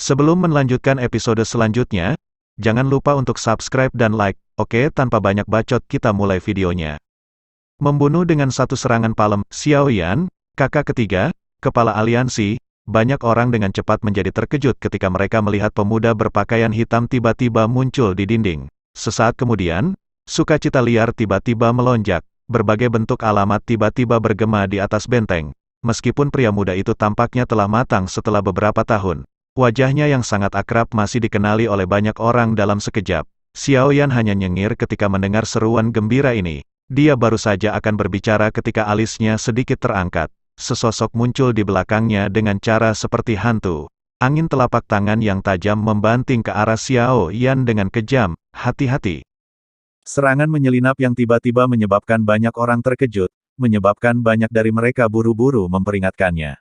Sebelum melanjutkan episode selanjutnya, jangan lupa untuk subscribe dan like, oke? Tanpa banyak bacot kita mulai videonya. Membunuh dengan satu serangan palem, Xiao Yan, kakak ketiga, kepala aliansi, banyak orang dengan cepat menjadi terkejut ketika mereka melihat pemuda berpakaian hitam tiba-tiba muncul di dinding. Sesaat kemudian, sukacita liar tiba-tiba melonjak, berbagai bentuk alamat tiba-tiba bergema di atas benteng. Meskipun pria muda itu tampaknya telah matang setelah beberapa tahun, wajahnya yang sangat akrab masih dikenali oleh banyak orang dalam sekejap. Xiao Yan hanya nyengir ketika mendengar seruan gembira ini. Dia baru saja akan berbicara ketika alisnya sedikit terangkat. Sesosok muncul di belakangnya dengan cara seperti hantu. Angin telapak tangan yang tajam membanting ke arah Xiao Yan dengan kejam. Hati-hati. Serangan menyelinap yang tiba-tiba menyebabkan banyak orang terkejut, menyebabkan banyak dari mereka buru-buru memperingatkannya.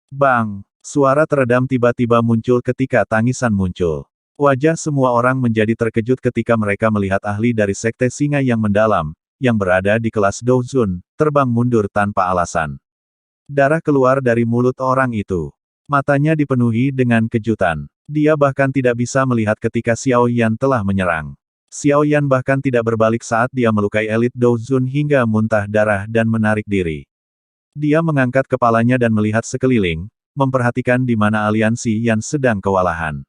Bang! Suara teredam tiba-tiba muncul ketika tangisan muncul. Wajah semua orang menjadi terkejut ketika mereka melihat ahli dari Sekte Singa yang mendalam, yang berada di kelas Douzun, terbang mundur tanpa alasan. Darah keluar dari mulut orang itu. Matanya dipenuhi dengan kejutan. Dia bahkan tidak bisa melihat ketika Xiao Yan telah menyerang. Xiao Yan bahkan tidak berbalik saat dia melukai elit Douzun hingga muntah darah dan menarik diri. Dia mengangkat kepalanya dan melihat sekeliling, memperhatikan di mana aliansi Yan sedang kewalahan.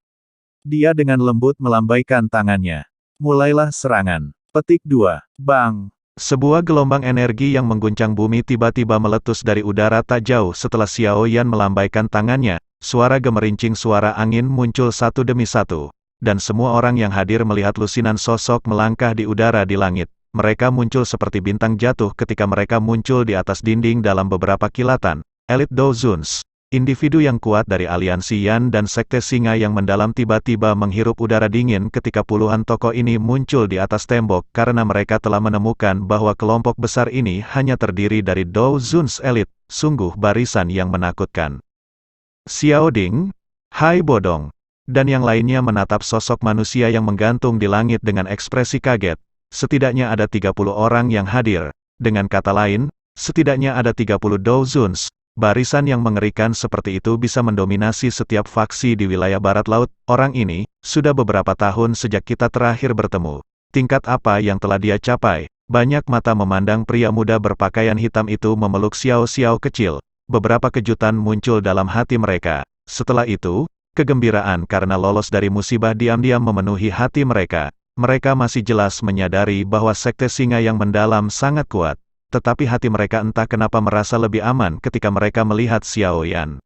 Dia dengan lembut melambaikan tangannya. Mulailah serangan. Petik 2. Bang! Sebuah gelombang energi yang mengguncang bumi tiba-tiba meletus dari udara tak jauh setelah Xiao Yan melambaikan tangannya. Suara gemerincing suara angin muncul satu demi satu. Dan semua orang yang hadir melihat lusinan sosok melangkah di udara di langit. Mereka muncul seperti bintang jatuh ketika mereka muncul di atas dinding dalam beberapa kilatan. Elit Douzuns, individu yang kuat dari aliansi Yan dan Sekte Singa yang mendalam tiba-tiba menghirup udara dingin ketika puluhan tokoh ini muncul di atas tembok karena mereka telah menemukan bahwa kelompok besar ini hanya terdiri dari Douzuns elit, sungguh barisan yang menakutkan. Xiao Ding, hai bodong, dan yang lainnya menatap sosok manusia yang menggantung di langit dengan ekspresi kaget. Setidaknya ada 30 orang yang hadir, dengan kata lain, setidaknya ada 30 Douzuns. Barisan yang mengerikan seperti itu bisa mendominasi setiap faksi di wilayah barat laut. Orang ini, sudah beberapa tahun sejak kita terakhir bertemu. Tingkat apa yang telah dia capai? Banyak mata memandang pria muda berpakaian hitam itu memeluk Xiao Xiao kecil. Beberapa kejutan muncul dalam hati mereka. Setelah itu, kegembiraan karena lolos dari musibah diam-diam memenuhi hati mereka. Mereka masih jelas menyadari bahwa Sekte Singa yang mendalam sangat kuat. Tetapi hati mereka entah kenapa merasa lebih aman ketika mereka melihat Xiao Yan.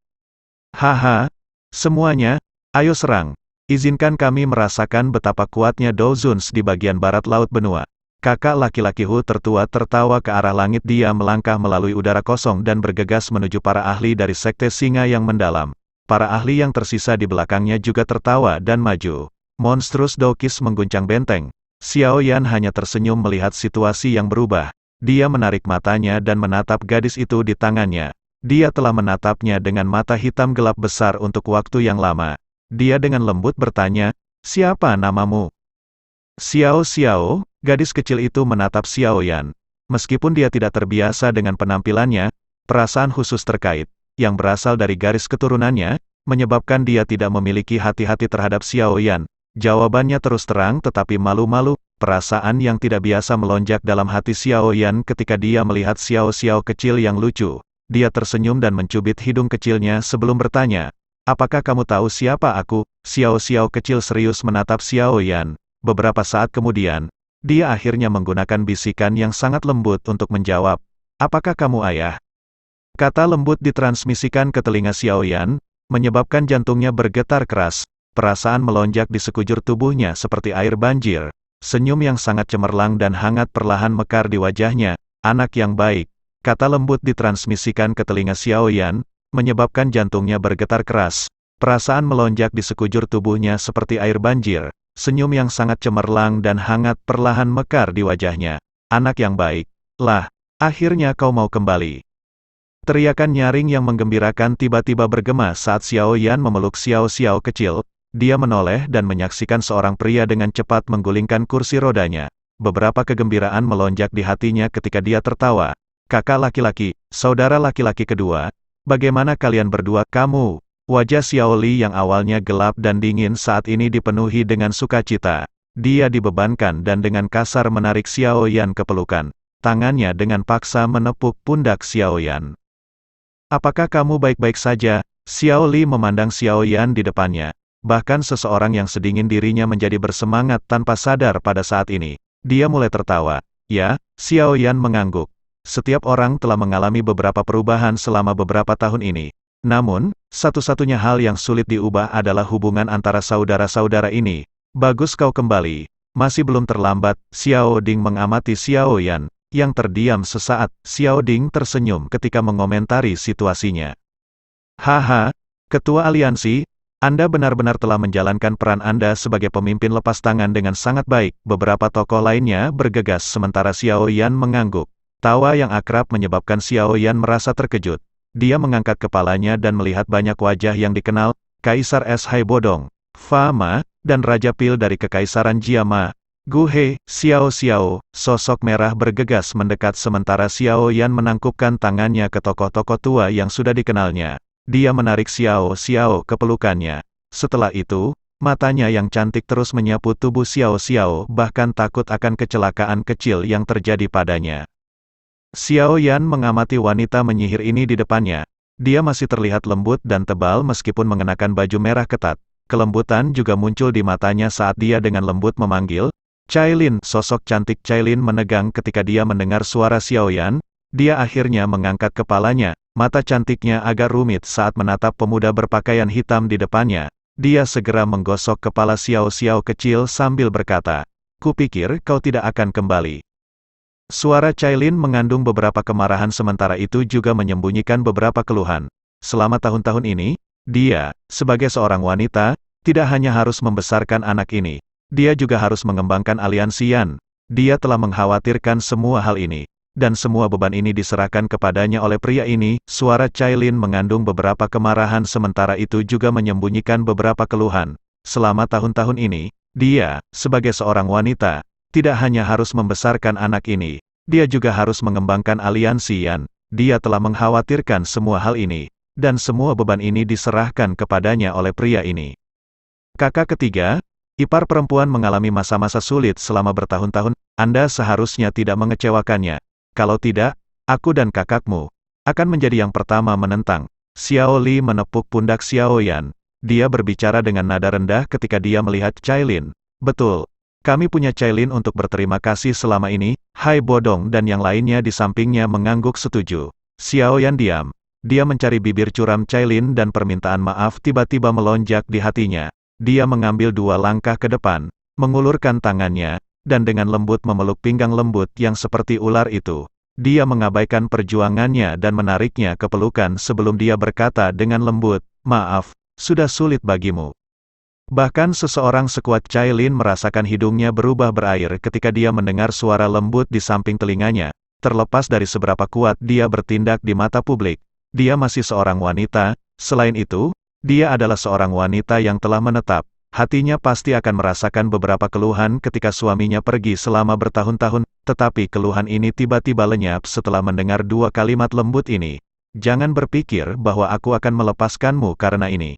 Haha, semuanya, ayo serang. Izinkan kami merasakan betapa kuatnya Douzuns di bagian barat laut benua. Kakak laki-laki Hu tertua tertawa ke arah langit. Dia melangkah melalui udara kosong dan bergegas menuju para ahli dari Sekte Singa yang mendalam. Para ahli yang tersisa di belakangnya juga tertawa dan maju. Monstrous Daukis mengguncang benteng. Xiao Yan hanya tersenyum melihat situasi yang berubah. Dia menarik matanya dan menatap gadis itu di tangannya. Dia telah menatapnya dengan mata hitam gelap besar untuk waktu yang lama. Dia dengan lembut bertanya, "Siapa namamu?" "Xiao Xiao," gadis kecil itu menatap Xiao Yan. Meskipun dia tidak terbiasa dengan penampilannya, perasaan khusus terkait, yang berasal dari garis keturunannya, menyebabkan dia tidak memiliki hati-hati terhadap Xiao Yan. Jawabannya terus terang tetapi malu-malu. Perasaan yang tidak biasa melonjak dalam hati Xiao Yan ketika dia melihat Xiao Xiao kecil yang lucu. Dia tersenyum dan mencubit hidung kecilnya sebelum bertanya, "Apakah kamu tahu siapa aku?" Xiao Xiao kecil serius menatap Xiao Yan. Beberapa saat kemudian, dia akhirnya menggunakan bisikan yang sangat lembut untuk menjawab, "Apakah kamu ayah?" Kata lembut ditransmisikan ke telinga Xiao Yan, menyebabkan jantungnya bergetar keras. Perasaan melonjak di sekujur tubuhnya seperti air banjir. Senyum yang sangat cemerlang dan hangat perlahan mekar di wajahnya. "Anak yang baik," kata lembut ditransmisikan ke telinga Xiao Yan, menyebabkan jantungnya bergetar keras. Perasaan melonjak di sekujur tubuhnya seperti air banjir. Senyum yang sangat cemerlang dan hangat perlahan mekar di wajahnya. "Anak yang baik. Lah, akhirnya kau mau kembali." Teriakan nyaring yang menggembirakan tiba-tiba bergema saat Xiao Yan memeluk Xiao Xiao kecil. Dia menoleh dan menyaksikan seorang pria dengan cepat menggulingkan kursi rodanya. Beberapa kegembiraan melonjak di hatinya ketika dia tertawa. "Kakak laki-laki, saudara laki-laki kedua, bagaimana kalian berdua?" "Kamu, Wajah Xiao Li yang awalnya gelap dan dingin saat ini dipenuhi dengan sukacita. Dia dibebankan dan dengan kasar menarik Xiao Yan ke pelukan. Tangannya dengan paksa menepuk pundak Xiao Yan. Apakah kamu baik-baik saja? Xiao Li memandang Xiao Yan di depannya. Bahkan seseorang yang sedingin dirinya menjadi bersemangat tanpa sadar pada saat ini. Dia mulai tertawa. Ya, Xiao Yan mengangguk. Setiap orang telah mengalami beberapa perubahan selama beberapa tahun ini. Namun, satu-satunya hal yang sulit diubah adalah hubungan antara saudara-saudara ini. Bagus kau kembali. Masih belum terlambat. Xiao Ding mengamati Xiao Yan, yang terdiam sesaat. Xiao Ding tersenyum ketika mengomentari situasinya. Haha, Ketua Aliansi, Anda benar-benar telah menjalankan peran Anda sebagai pemimpin lepas tangan dengan sangat baik. Beberapa tokoh lainnya bergegas sementara Xiao Yan mengangguk. Tawa yang akrab menyebabkan Xiao Yan merasa terkejut. Dia mengangkat kepalanya dan melihat banyak wajah yang dikenal, Kaisar Es Hai Bodong, Fa Ma, dan Raja Pil dari Kekaisaran Jiama. Gu He, Xiao Xiao, sosok merah bergegas mendekat sementara Xiao Yan menangkupkan tangannya ke tokoh-tokoh tua yang sudah dikenalnya. Dia menarik Xiao Xiao ke pelukannya. Setelah itu, matanya yang cantik terus menyapu tubuh Xiao Xiao bahkan takut akan kecelakaan kecil yang terjadi padanya. Xiao Yan mengamati wanita menyihir ini di depannya. Dia masih terlihat lembut dan tebal meskipun mengenakan baju merah ketat. Kelembutan juga muncul di matanya saat dia dengan lembut memanggil, Cailin. Sosok cantik Cailin menegang ketika dia mendengar suara Xiao Yan. Dia akhirnya mengangkat kepalanya, mata cantiknya agak rumit saat menatap pemuda berpakaian hitam di depannya. Dia segera menggosok kepala Xiao Xiao kecil sambil berkata, "Kupikir kau tidak akan kembali." Suara Cailin mengandung beberapa kemarahan sementara itu juga menyembunyikan beberapa keluhan. Selama tahun-tahun ini, dia, sebagai seorang wanita, tidak hanya harus membesarkan anak ini. Dia juga harus mengembangkan aliansi Yan. Dia telah mengkhawatirkan semua hal ini. Dan semua beban ini diserahkan kepadanya oleh pria ini. Suara Cailin mengandung beberapa kemarahan sementara itu juga menyembunyikan beberapa keluhan. Selama tahun-tahun ini, dia, sebagai seorang wanita, tidak hanya harus membesarkan anak ini, dia juga harus mengembangkan aliansi Yan. Dia telah mengkhawatirkan semua hal ini, dan semua beban ini diserahkan kepadanya oleh pria ini. Kakak ketiga, ipar perempuan mengalami masa-masa sulit selama bertahun-tahun. Anda seharusnya tidak mengecewakannya. Kalau tidak, aku dan kakakmu akan menjadi yang pertama menentang. Xiao Li menepuk pundak Xiao Yan. Dia berbicara dengan nada rendah ketika dia melihat Cailin. Betul. Kami punya Cailin untuk berterima kasih selama ini. Hai Bodong dan yang lainnya di sampingnya mengangguk setuju. Xiao Yan diam. Dia mencari bibir curam Cailin dan permintaan maaf tiba-tiba melonjak di hatinya. Dia mengambil 2 langkah ke depan, mengulurkan tangannya, dan dengan lembut memeluk pinggang lembut yang seperti ular itu. Dia mengabaikan perjuangannya dan menariknya ke pelukan sebelum dia berkata dengan lembut, "Maaf, sudah sulit bagimu." Bahkan seseorang sekuat Cailin merasakan hidungnya berubah berair ketika dia mendengar suara lembut di samping telinganya. Terlepas dari seberapa kuat dia bertindak di mata publik, dia masih seorang wanita. Selain itu, dia adalah seorang wanita yang telah menetap. Hatinya pasti akan merasakan beberapa keluhan ketika suaminya pergi selama bertahun-tahun, tetapi keluhan ini tiba-tiba lenyap setelah mendengar 2 kalimat lembut ini. Jangan berpikir bahwa aku akan melepaskanmu karena ini.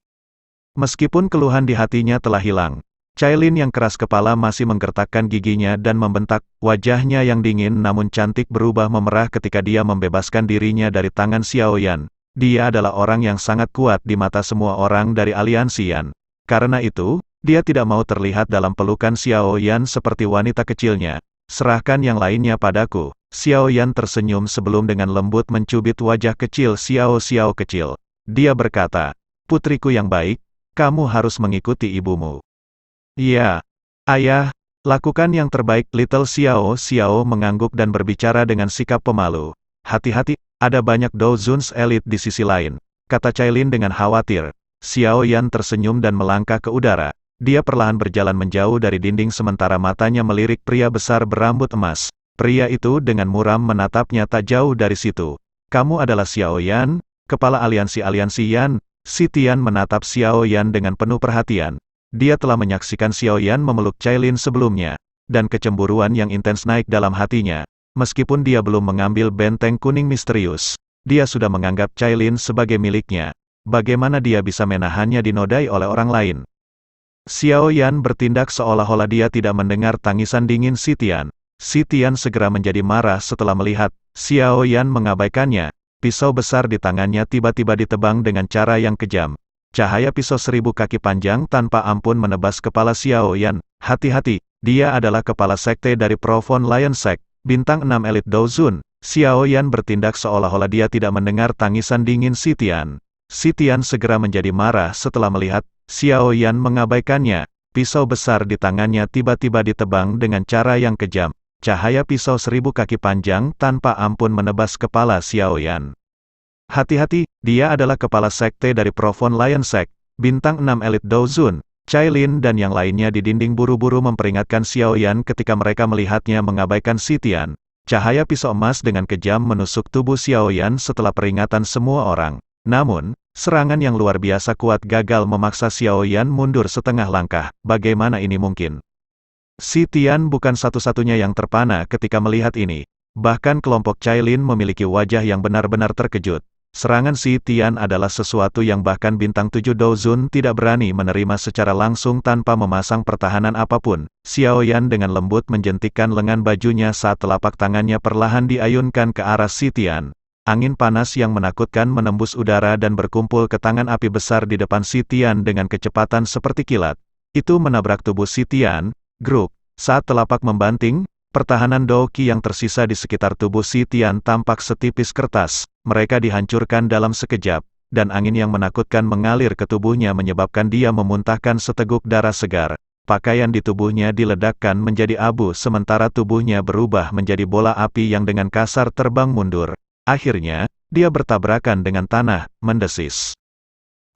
Meskipun keluhan di hatinya telah hilang, Cailin yang keras kepala masih menggertakkan giginya dan membentak. Wajahnya yang dingin namun cantik berubah memerah ketika dia membebaskan dirinya dari tangan Xiao Yan. Dia adalah orang yang sangat kuat di mata semua orang dari aliansi Yan. Karena itu, dia tidak mau terlihat dalam pelukan Xiao Yan seperti wanita kecilnya. Serahkan yang lainnya padaku. Xiao Yan tersenyum sebelum dengan lembut mencubit wajah kecil Xiao Xiao kecil. Dia berkata, "Putriku yang baik, kamu harus mengikuti ibumu." "Ya, ayah, lakukan yang terbaik." Little Xiao Xiao mengangguk dan berbicara dengan sikap pemalu. "Hati-hati, ada banyak Dozuns elit di sisi lain," kata Cailin dengan khawatir. Xiao Yan tersenyum dan melangkah ke udara. Dia perlahan berjalan menjauh dari dinding sementara matanya melirik pria besar berambut emas. Pria itu dengan muram menatapnya tak jauh dari situ. "Kamu adalah Xiao Yan, kepala aliansi Yan?" Si Tian menatap Xiao Yan dengan penuh perhatian. Dia telah menyaksikan Xiao Yan memeluk Cailin sebelumnya, dan kecemburuan yang intens naik dalam hatinya. Meskipun dia belum mengambil benteng kuning misterius, dia sudah menganggap Cailin sebagai miliknya. bagaimana dia bisa menahannya dinodai oleh orang lain. Xiao Yan bertindak seolah-olah dia tidak mendengar tangisan dingin Si Tian. Si Tian segera menjadi marah setelah melihat Xiao Yan mengabaikannya. Pisau besar di tangannya tiba-tiba ditebang dengan cara yang kejam. Cahaya pisau 1000 kaki panjang tanpa ampun menebas kepala Xiao Yan. Hati-hati, dia adalah kepala sekte dari Profon Lion Sect, bintang 6 elit Douzun. Xiao Yan bertindak seolah-olah dia tidak mendengar tangisan dingin Si Tian. Si Tian segera menjadi marah setelah melihat Xiao Yan mengabaikannya. Pisau besar di tangannya tiba-tiba ditebang dengan cara yang kejam. Cahaya pisau 1000 kaki panjang tanpa ampun menebas kepala Xiao Yan. Hati-hati, dia adalah kepala sekte dari Profon Lion Sect, bintang 6 elit Douzun. Cai Lin dan yang lainnya di dinding buru-buru memperingatkan Xiao Yan ketika mereka melihatnya mengabaikan Si Tian. Cahaya pisau emas dengan kejam menusuk tubuh Xiao Yan setelah peringatan semua orang. Namun, serangan yang luar biasa kuat gagal memaksa Xiao Yan mundur setengah langkah. Bagaimana ini mungkin? Si Tian bukan satu-satunya yang terpana ketika melihat ini. Bahkan kelompok Cai Lin memiliki wajah yang benar-benar terkejut. Serangan Si Tian adalah sesuatu yang bahkan bintang 7 Douzun tidak berani menerima secara langsung tanpa memasang pertahanan apapun. Xiao Yan dengan lembut menjentikkan lengan bajunya saat telapak tangannya perlahan diayunkan ke arah Si Tian. Angin panas yang menakutkan menembus udara dan berkumpul ke tangan api besar di depan Si Tian dengan kecepatan seperti kilat. Itu menabrak tubuh Si Tian. Gruk. Saat telapak membanting, pertahanan Douqi yang tersisa di sekitar tubuh Si Tian tampak setipis kertas. Mereka dihancurkan dalam sekejap, dan angin yang menakutkan mengalir ke tubuhnya menyebabkan dia memuntahkan seteguk darah segar. Pakaian di tubuhnya diledakkan menjadi abu sementara tubuhnya berubah menjadi bola api yang dengan kasar terbang mundur. Akhirnya, dia bertabrakan dengan tanah, mendesis.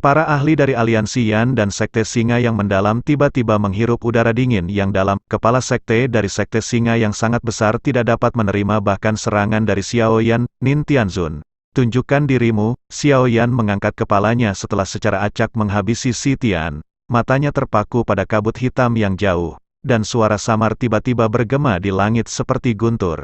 Para ahli dari aliansi Yan dan Sekte Singa yang mendalam tiba-tiba menghirup udara dingin yang dalam. Kepala sekte dari Sekte Singa yang sangat besar tidak dapat menerima bahkan serangan dari Xiao Yan, Nin Tianzun. Tunjukkan dirimu. Xiao Yan mengangkat kepalanya setelah secara acak menghabisi Si Tian. Matanya terpaku pada kabut hitam yang jauh, dan suara samar tiba-tiba bergema di langit seperti guntur.